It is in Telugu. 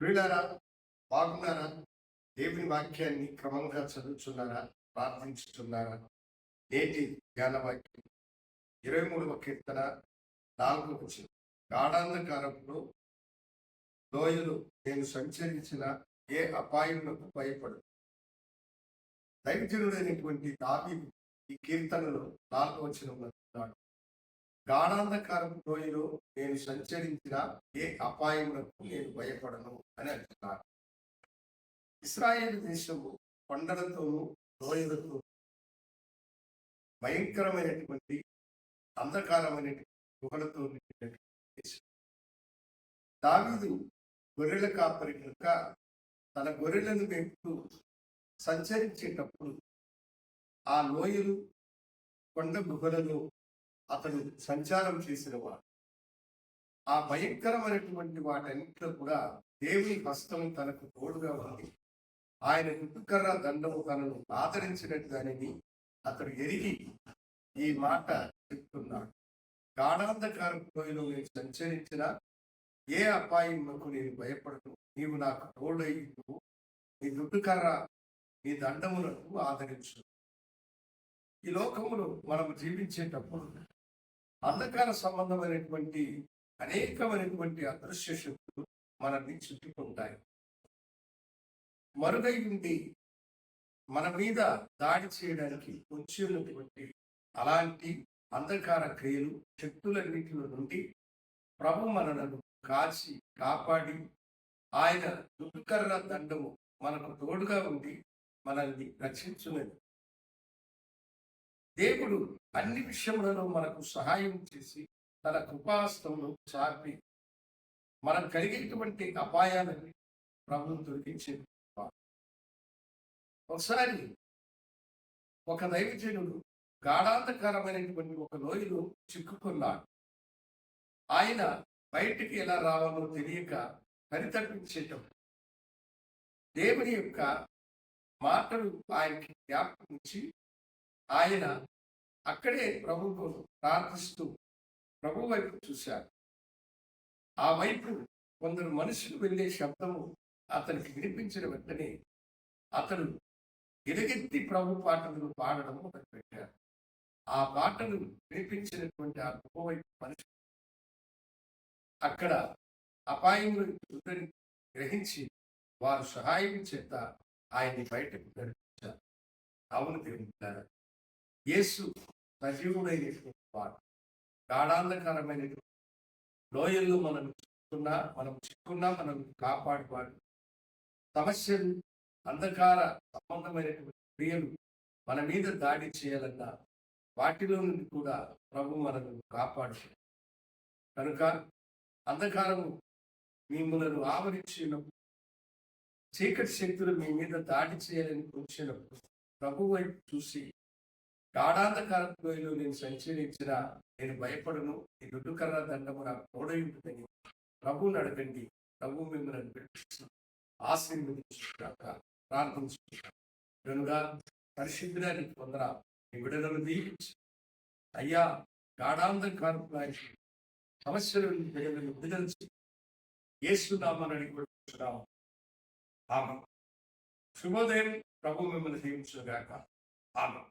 ప్రియులారా, బాగున్నారా? దేవుని వాక్యాన్ని క్రమంగా చదువుతున్నారా? ప్రార్థించుతున్నారా? నేటి ధ్యాన వాక్యం 23వ కీర్తన 4వ వచనం. గాఢాంధకారంలో లోయలు నేను సంచరించిన ఏ అపాయములకు భయపడు. దైవజనుడైనటువంటి దావీదు ఈ కీర్తనలో 4వ వచనంలో అంటున్నాడు, గాఢాంధకారం లోయలో నేను సంచరించిన ఏ అపాయములకు నేను భయపడను అని అంటున్నాను. ఇశ్రాయేలు దేశము కొండలతోనూ లోయలతో భయంకరమైనటువంటి అంధకారమైనటువంటి గుహలతో నిండినటువంటి దేశం. దావీదు గొర్రెల కాపరి కనుక తన గొర్రెలను మేపుతూ సంచరించేటప్పుడు ఆ లోయలు కొండ గుహలలో అతడు సంచారం చేసిన వాడు. ఆ భయంకరమైనటువంటి వాటన్నిటిలో కూడా దేవుని హస్తం తనకు తోడుగా ఉంది. ఆయన చుట్టుకర్ర దండము తనను ఆదరించినట్టుగాని అతడు ఎరిగి ఈ మాట చెప్తున్నాడు. గాఢాంధకార లోయలో నేను సంచరించిన ఏ అపాయములకు నేను భయపడను. నీవు నాకు తోడై నీ దుడ్డుకర్ర నీ దండములకు ఆదరించు. ఈ లోకములో మనం జీవించేటప్పుడు అంధకార సంబంధమైనటువంటి అనేకమైనటువంటి అదృశ్య శక్తులు మనల్ని చుట్టుకుంటాయి. మరుగై ఉండి మన మీద దాడి చేయడానికి వచ్చి ఉన్నటువంటి అలాంటి అంధకార క్రియలు శక్తులన్నింటిలో నుండి ప్రభు మనలను కాచి కాపాడి ఆయన దుడ్డుకర్ర దండము మనకు తోడుగా ఉండి మనల్ని రక్షించున్నది. దేవుడు అన్ని విషయములలో మనకు సహాయం చేసి తన కృపాహస్తంలో చాపి మనం కలిగేటువంటి అపాయాలని ప్రభువు తొలగించే. ఒకసారి ఒక దైవజనుడు గాఢాంధకరమైనటువంటి ఒక లోయలో చిక్కుకున్నాడు. ఆయన బయటికి ఎలా రావాలో తెలియక పరితపించేటప్పుడు దేవుని యొక్క మాటలు ఆయనకి జ్ఞాపకం ఇచ్చి ఆయన అక్కడే ప్రభువుకు ప్రార్థిస్తూ ప్రభు వైపు చూశాడు. ఆ వైపు కొందరు మనుషులు వెళ్ళే శబ్దము అతనికి వినిపించిన వెంటనే అతడు ఎలుగెత్తి ప్రభు పాటలను పాడడం మొదలుపెట్టాడు. ఆ పాటలు వినిపించినటువంటి ఆ ప్రభు వైపు మనుషులు అక్కడ అపాయంలో ఉందని గ్రహించి వారు సహాయం చేత ఆయన్ని బయటకు నడిపించారు. అవును దేవుడు, యేసు సజీవుడైనటువంటి వాడు. గాఢాంధకరమైనటువంటి లోయల్లో మనం చిక్కున్నా మనం కాపాడువాడు. సమస్యలు అంధకార సంబంధమైనటువంటి క్రియలు మన మీద దాడి చేయాలన్నా వాటిలో నుండి కూడా ప్రభు మనల్ని కాపాడు. కనుక అంధకారము మిమ్మల్ని ఆవరించినప్పుడు, చీకటి శక్తులు మీ మీద దాడి చేయాలని వచ్చినప్పుడు ప్రభు వైపు చూసి గాఢాంధకార లోయలో నేను సంచరించిన నేను భయపడను, ఈ దుడ్డుకర్ర దండము నాకు తోడై ఉంటుందని ప్రభువుని అడగండి. ప్రభు మిమ్మల్ని ఆశీర్వదించుగాక. ప్రార్థించుకుంటాం. కనుక పరిశుద్ధానికి పొందరా నీ విడుదలను దీవించి అయ్యా, గాఢాంధకారపు సమస్యలు విడుదల యేసునామమున అడిగిస్తున్నాము. ఆమేన్. శుభోదయం. ప్రభు మిమ్మల్ని దీవించుగాక. ఆమేన్.